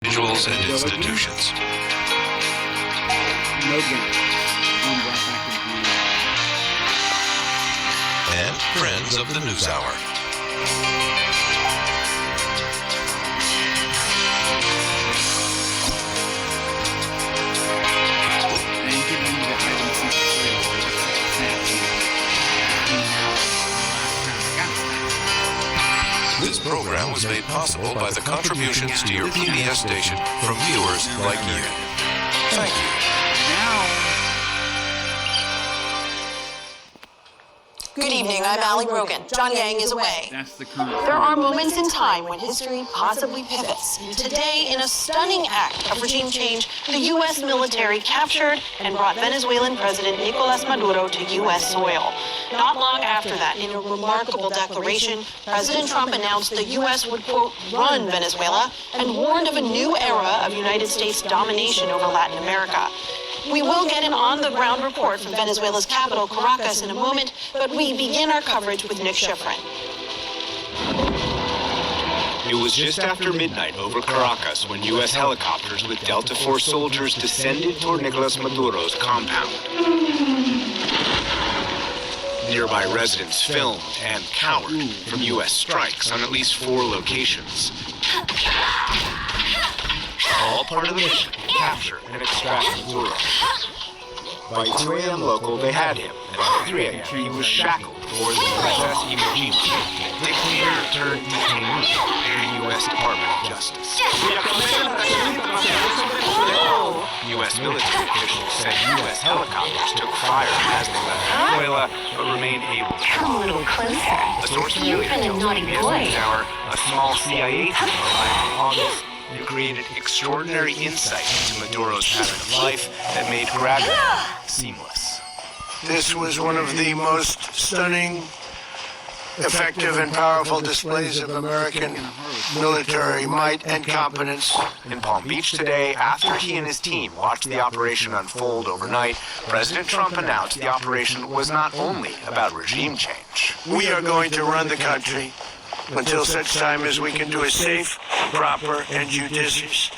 individuals and institutions. And friends of the News Hour. This program was made possible by the contributions to your PBS station from viewers like you. Thank you. Good evening, I'm Allie Rogan. John Yang is away. There are moments in time when history possibly pivots. Today, in a stunning act of regime change, the U.S. military captured and brought Venezuelan President Nicolas Maduro to U.S. soil. Not long after that, in a remarkable declaration, President Trump announced the U.S. would, quote, run Venezuela and warned of a new era of United States domination over Latin America. We will get an on-the-ground report from Venezuela's capital, Caracas, in a moment, but we begin our coverage with Nick Schifrin. It was just after midnight over Caracas when U.S. helicopters with Delta Force soldiers descended toward Nicolas Maduro's compound. Nearby residents filmed and cowered from U.S. strikes on at least 4 locations. All part of the mission to capture and extract Maduro. By 2 a.m. local, they had him, and by 3 a.m. he was shackled aboard the Process Emerging, dictator turned detainee in the U.S. Department of Justice. U.S. military officials said U.S. helicopters took fire as they left Venezuela, but remained able to come a little closer. A source familiar tells PBS NewsHour a small CIA team arrived in August and created extraordinary insight into Maduro's pattern of life that made gravity seamless. This was one of the most stunning, effective, and powerful displays of American military might and competence. In Palm Beach today, after he and his team watched the operation unfold overnight, President Trump announced the operation was not only about regime change. We are going to run the country until such time as we can do a safe, proper, and judicious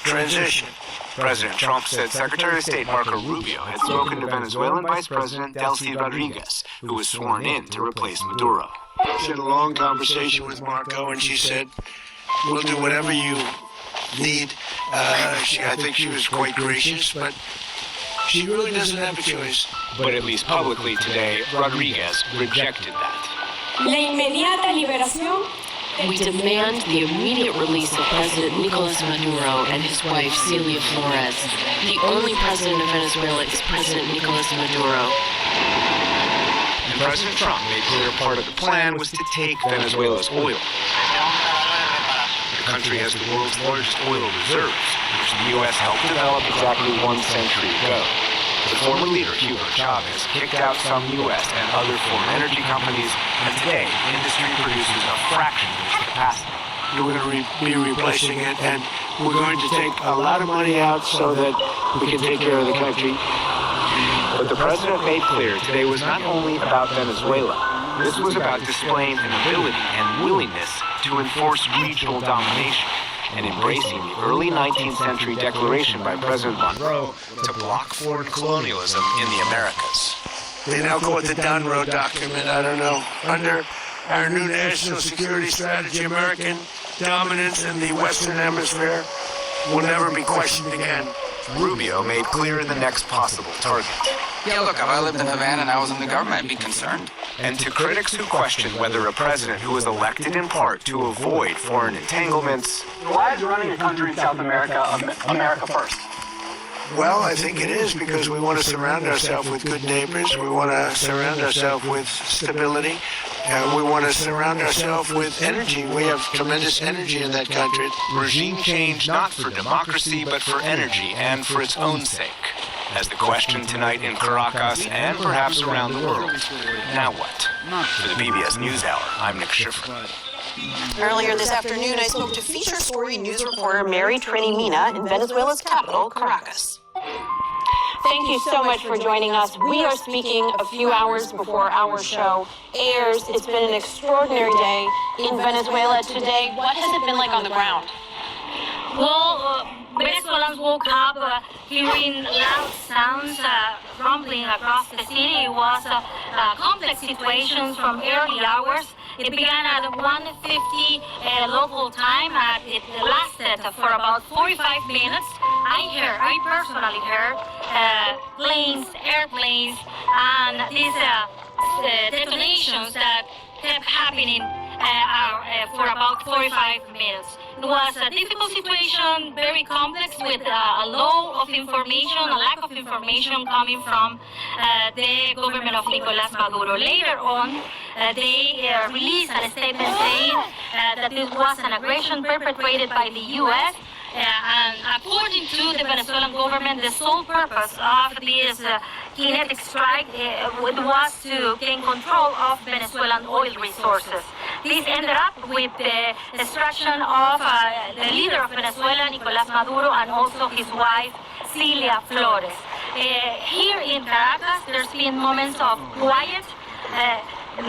transition. President Trump said Secretary of State Marco Rubio had spoken to Venezuelan Vice President Delcy Rodriguez, who was sworn in to replace Maduro. She had a long conversation with Marco, and she said, we'll do whatever you need. I think she was quite gracious, but she really doesn't have a choice. But at least publicly today, Rodriguez rejected that. La inmediata liberación. We demand the immediate release of President Nicolas Maduro and his wife Celia Flores. The only president of Venezuela is President Nicolas Maduro. And President Trump made clear part of the plan was to take Venezuela's oil. The country has the world's largest oil reserves, which the U.S. helped develop exactly 1 century ago. The former leader, Hugo Chavez, kicked out some U.S. and other foreign energy companies, and today, industry produces a fraction of its capacity. We're going to be replacing it, and we're going to take a lot of money out so that we can take care of the country. But the president made clear today was not only about Venezuela. This was about displaying an ability and willingness to enforce regional domination, and embracing the early 19th century declaration by President Monroe to block foreign colonialism in the Americas. They now call it the Monroe document, I don't know. Under our new national security strategy, American dominance in the Western Hemisphere will never be questioned again. Rubio made clear the next possible target. Yeah, look, if I lived in Havana and I was in the government, I'd be concerned. And to critics who question whether a president who was elected in part to avoid foreign entanglements... Why is running a country in South America America first? Well, I think it is because we want to surround ourselves with good neighbors. We want to surround ourselves with stability. We want to surround ourselves with energy. We have tremendous energy in that country. Regime change not for democracy, but for energy and for its own sake. As the question tonight in Caracas and perhaps around the world. Now what? For the PBS NewsHour, I'm Nick Schifrin. Earlier this afternoon, I spoke to feature story news reporter Mary Trini Mina in Venezuela's capital, Caracas. Thank you so much for joining us. We are speaking a few hours before our show airs. It's been an extraordinary day in Venezuela today. What has it been like on the ground? Well, woke up hearing loud sounds rumbling across the city. It was a complex situation from early hours. It began at 1:50 local time. It lasted for about 45 minutes. I personally heard planes, airplanes, and these detonations that kept happening for about 45 minutes. It was a difficult situation, very complex, with a lack of information coming from the government of Nicolás Maduro. Later on, they released a statement saying that this was an aggression perpetrated by the U.S., and according to the Venezuelan government, the sole purpose of this kinetic strike was to gain control of Venezuelan oil resources. This ended up with the destruction of the leader of Venezuela, Nicolás Maduro, and also his wife, Cilia Flores. Here in Caracas, there's been moments of quiet.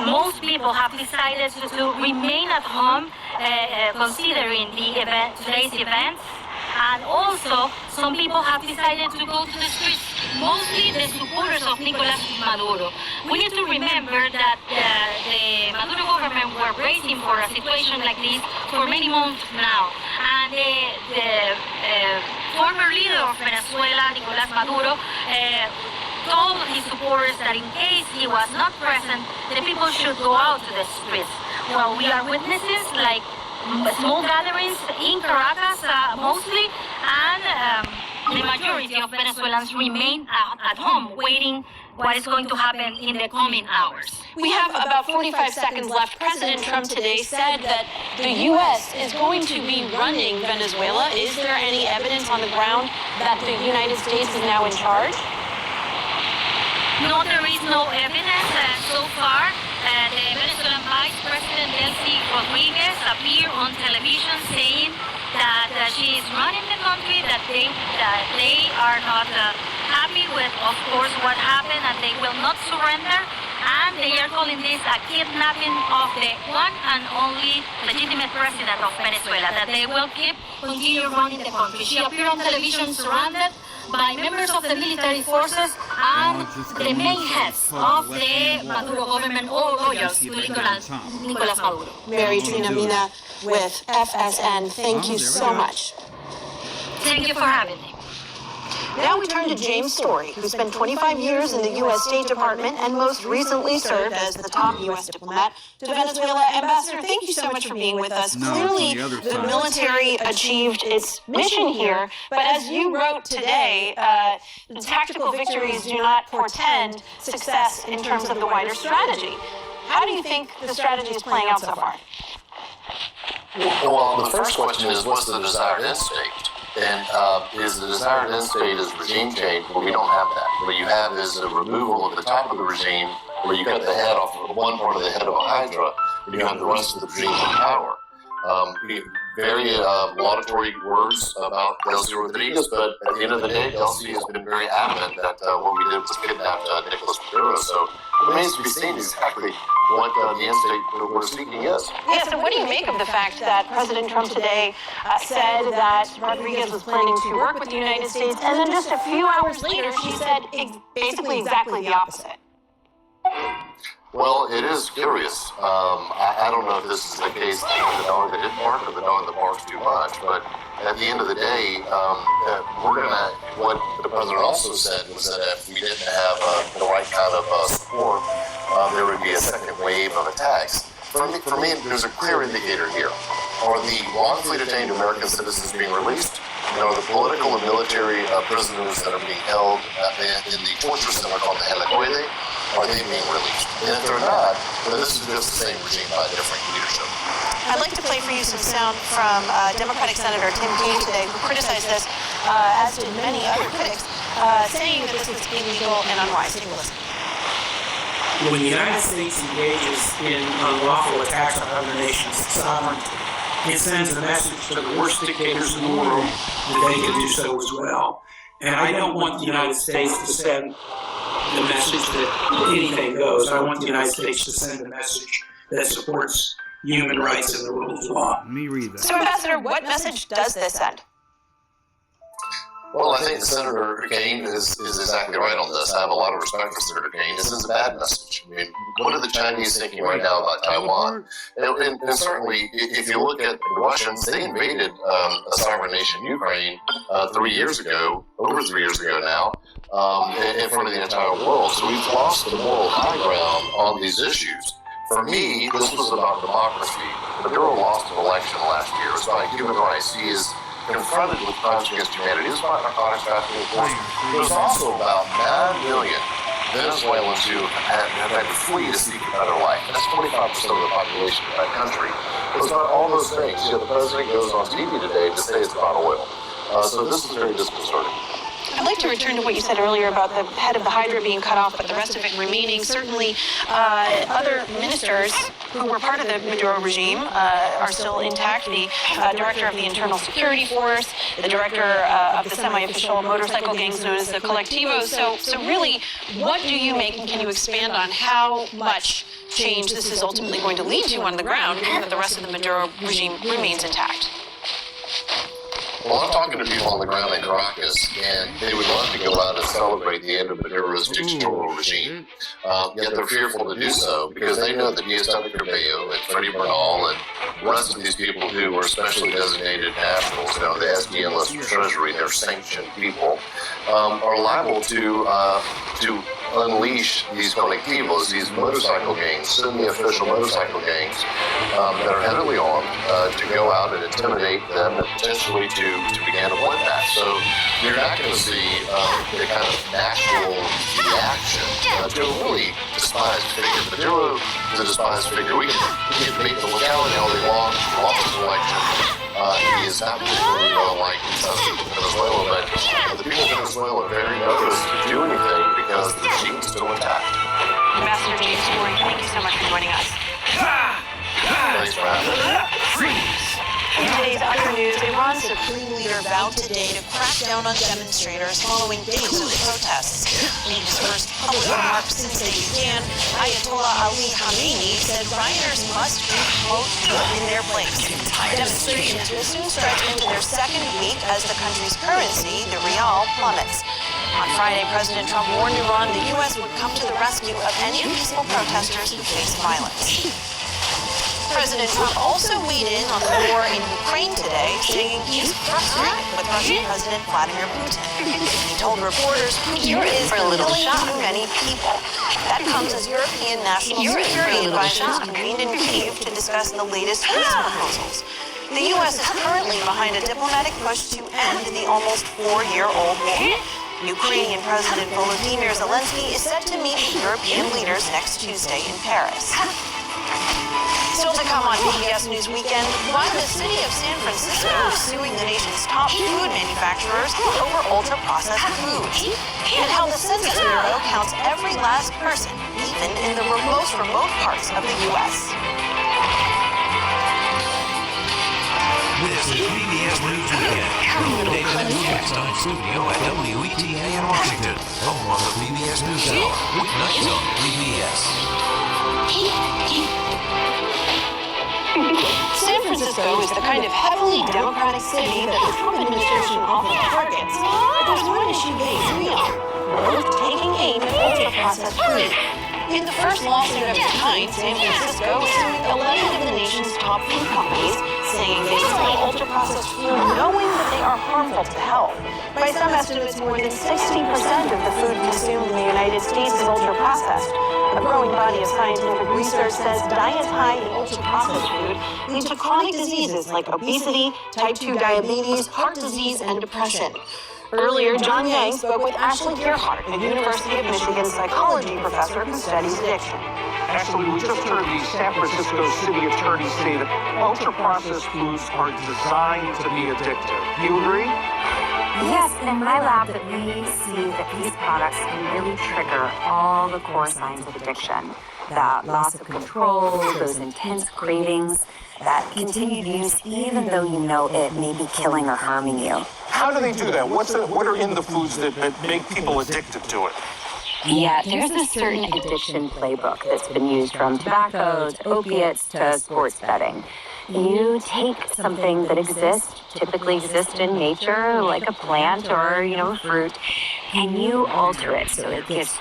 Most people have decided to remain at home considering today's events. And also, some people have decided to go to the streets, mostly the supporters of Nicolás Maduro. We need to remember that the Maduro government were bracing for a situation like this for many months now. And the former leader of Venezuela, Nicolás Maduro, told his supporters that in case he was not present, the people should go out to the streets. Well, we are witnesses, like small gatherings in Caracas mostly, and the majority of Venezuelans remain at home waiting what is going to happen in the coming hours. We have about 45 seconds left. President Trump today said that the U.S. is going to be running Venezuela. Is there any evidence on the ground that the United States is now in charge? No, there is no evidence so far. The Venezuelan Vice President Delcy Rodriguez appeared on television saying that she is running the country, that they are not happy with, of course, what happened, and they will not surrender. And they are calling this a kidnapping of the one and only legitimate president of Venezuela, that they will continue running the country. She appeared on television surrounded by members of the military forces and the main heads of the Maduro government, all loyal to Nicolás Maduro. Mary Trina Mina with FSN. Thank you so much. Thank you for having me. Now we turn to James Story, who spent 25 years in the U.S. State Department and most recently served as the top U.S. diplomat to Venezuela. Ambassador, thank you so much for being with us. Clearly, the military achieved its mission here, but as you wrote today, tactical victories do not portend success in terms of the wider strategy. How do you think the strategy is playing out so far? Well, the first question is, what's the desired end state? And is the desired end state is regime change? Well, we don't have that. What you have is a removal of the top of the regime, where you cut the head off of one part of the head of a hydra, and you have the rest of the regime in power. Very laudatory words about Delcy Rodriguez, but at the end of the day, Delcy has been very adamant that what we did was kidnap Nicolás Maduro. So it remains to be seen exactly what the end state we're seeking is. Yes, and what do you make of the fact that President Trump today said that Rodriguez was planning to work with the United States, and then just a few hours later, she said basically exactly the opposite? Well, it is curious. I don't know if this is the case of the dog that didn't bark or the dog that barks too much, but at the end of the day, what the president also said was that if we didn't have the right kind of support, there would be a second wave of attacks. For me, there's a clear indicator here. Are the wrongfully detained American citizens being released? And are the political and military prisoners that are being held in the torture center called the Helicoide, are they being released? And if they're not, then this is just the same regime by different leadership. I'd like to play for you some sound from Democratic Senator Tim Kaine today, who criticized this, as did many other critics, saying that this was illegal and unwise. Take a listen. When the United States engages in unlawful attacks on other nations' sovereignty, it sends a message to the worst dictators in the world that they can do so as well. And I don't want the United States to send the message that anything goes. I want the United States to send a message that supports human rights and the rule of law. So, Ambassador, what message does this send? Well, I think Senator Kane is exactly right on this. I have a lot of respect for Senator Kane. This is a bad message. I mean, what are the Chinese thinking right now about Taiwan? And certainly, if you look at the Russians, they invaded a sovereign nation, Ukraine, 3 years ago, over 3 years ago now, in front of the entire world. So we've lost the moral high ground on these issues. For me, this was about democracy. Maduro lost an election last year. It's about human rights. He is confronted with crimes against humanity. It was about narcotics trafficking, of course. It was also about 9 million Venezuelans who have had to flee to seek a better life. That's 25% of the population of that country. It was about all those things. You know, the president goes on TV today to say it's about oil. So this is very disconcerting. I'd like to return to what you said earlier about the head of the Hydra being cut off, but the rest of it remaining. Certainly, other ministers who were part of the Maduro regime are still intact. The director of the Internal Security Force, the director of the semi-official motorcycle gangs known as the Colectivos. So really, what do you make, and can you expand on how much change this is ultimately going to lead to on the ground, given that the rest of the Maduro regime remains intact? Well, I'm talking to people on the ground in Caracas, and they would love to go out and celebrate the end of Maduro's dictatorial regime. Yet they're fearful to do so because they know that Diaz Cabello and Freddie Bernal and the rest of these people who are specially designated nationals, you know, the SDN list of Treasury, they're sanctioned people, are liable to unleash these colectivos, these motorcycle gangs, semi-official motorcycle gangs that are heavily armed to go out and intimidate them and potentially to begin a bloodbath. So you're not going to see the kind of natural reaction to a really despised figure. Maduro is a despised figure. We can debate the legality all day long. He lost his election. He is not particularly well liked in Venezuela, but the people of Venezuela are very nervous to do anything because the regime is still intact. Ambassador James Moore, thank you so much for joining us. Thanks for having me. In today's other news, Iran's supreme leader vowed today to crack down on demonstrators following days of protests. In his first public remarks since they began, Ayatollah Ali Khamenei said rioters must be, quote, put in their place. Demonstrations will soon stretch into their second week as the country's currency, the rial, plummets. On Friday, President Trump warned Iran the U.S. would come to the rescue of any peaceful protesters who face violence. President Trump also weighed in on the war in Ukraine today, saying he's frustrated with Russian President Vladimir Putin. He told reporters Putin is killing too many people. That comes as European national security advisors convened in Kyiv to discuss the latest peace proposals. The U.S. is currently behind a diplomatic push to end the almost 4-year-old war. Ukrainian President Volodymyr Zelensky is set to meet with European leaders next Tuesday in Paris. Still to come on PBS News Weekend, why the city of San Francisco is suing the nation's top food manufacturers over ultra-processed foods, and how the Census Bureau counts every last person, even in the most remote parts of the U.S. This is PBS News Weekend. David Newscast on studio at WETA in Washington. Home on the PBS News Hour. Weeknights on PBS. San Francisco is the kind of heavily Democratic city that the Trump administration often targets, but there's one issue they agree on: taking aim at ultra-processed food. In the first lawsuit of its kind, San Francisco is suing 11 of the nation's top food companies, saying they sell ultra-processed food knowing that they are harmful to health. By some estimates, more than 60% of the food consumed in the United States is ultra-processed. A growing body of scientific research says diets high in ultra-processed food lead to chronic diseases like obesity, type 2 diabetes, heart disease, and depression. Earlier, John Yang spoke with Ashley Gerhardt, a University of Michigan psychology professor who studies addiction. Actually, we just heard the San Francisco city attorney say that ultra-processed foods are designed to be addictive. Do you agree? Yes, in my lab that we see that these products can really trigger all the core signs of addiction. That loss of control, those intense cravings, that continued use even though you know it may be killing or harming you. How do they do that? What are in the foods that make people addicted to it? Yeah, there's a certain addiction playbook that's been used from tobacco to opiates to sports betting. you take something that typically exists in nature, like a plant or, a fruit, and you alter it so it gets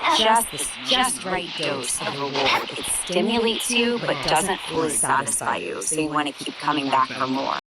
just right dose of reward. It stimulates you, but doesn't fully satisfy you, so you want to keep coming back for more.